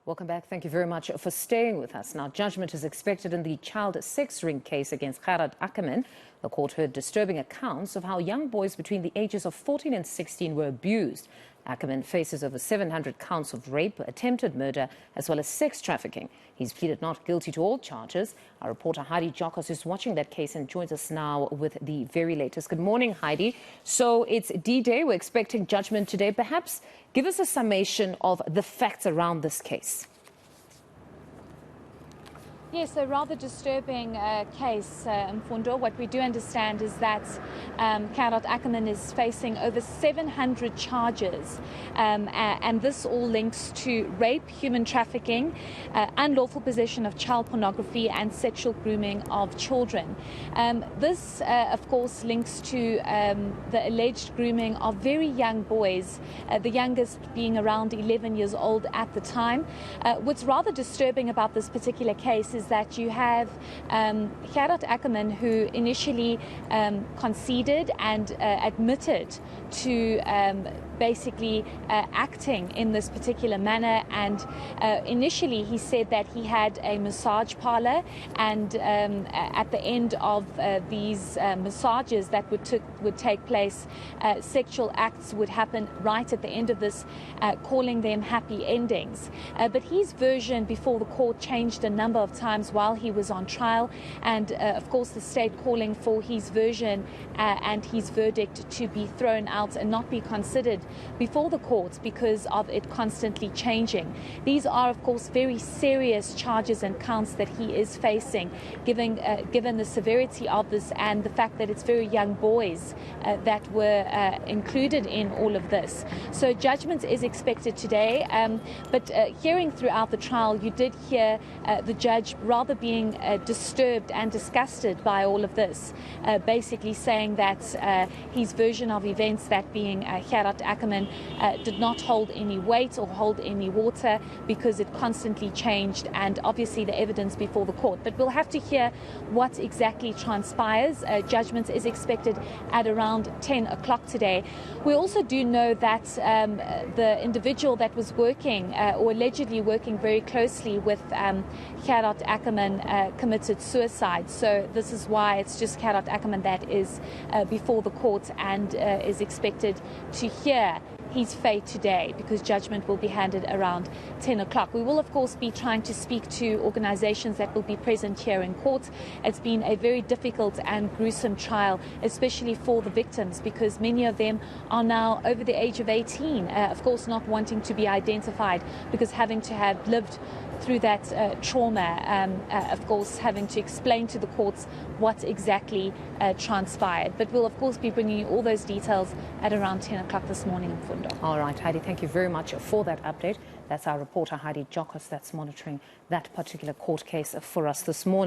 Welcome back. Thank you very much for staying with us. Now, judgment is expected in the child sex ring case against Gerhard Ackerman. The court heard disturbing accounts of how young boys between the ages of 14 and 16 were abused. Ackerman faces over 700 counts of rape, attempted murder, as well as sex trafficking. He's pleaded not guilty to all charges. Our reporter Heidi Giokos is watching that case and joins us now with the very latest. Good morning, Heidi. So it's D-Day. We're expecting judgment today. Perhaps give us a summation of the facts around this case. Yes, a rather disturbing case, Mfundo. What we do understand is that Gerhard Ackerman is facing over 700 charges, and this all links to rape, human trafficking, unlawful possession of child pornography and sexual grooming of children. This, of course, links to the alleged grooming of very young boys, the youngest being around 11 years old at the time. What's rather disturbing about this particular case is that you have Gerhard Ackerman, who initially conceded and admitted to basically acting in this particular manner, and initially he said that he had a massage parlor, and at the end of these massages that would take place, sexual acts would happen right at the end of this, calling them happy endings. But his version before the court changed a number of times while he was on trial, and of course the state calling for his version and his verdict to be thrown out and not be considered before the courts because of it constantly changing. These are, of course, very serious charges and counts that he is facing, given the severity of this and the fact that it's very young boys that were included in all of this. So judgment is expected today, but hearing throughout the trial, you did hear the judge rather being disturbed and disgusted by all of this, basically saying that his version of events, that being Gerhard Ackerman, did not hold any weight or hold any water because it constantly changed, and obviously the evidence before the court. But we'll have to hear what exactly transpires. Judgment is expected at around 10 o'clock today. We also do know that the individual that was working or allegedly working very closely with Gerhard Ackerman committed suicide. So this is why it's just Gerhard Ackerman that is before the court and is expected to hear his fate today, because judgment will be handed around 10 o'clock. We will, of course, be trying to speak to organizations that will be present here in court. It's been a very difficult and gruesome trial, especially for the victims, because many of them are now over the age of 18, of course not wanting to be identified because having to have lived through that trauma, of course having to explain to the courts what exactly transpired. But we'll, of course, be bringing you all those details at around 10 o'clock this morning in Fundo. All right, Heidi, thank you very much for that update. That's our reporter Heidi Giokos that's monitoring that particular court case for us this morning.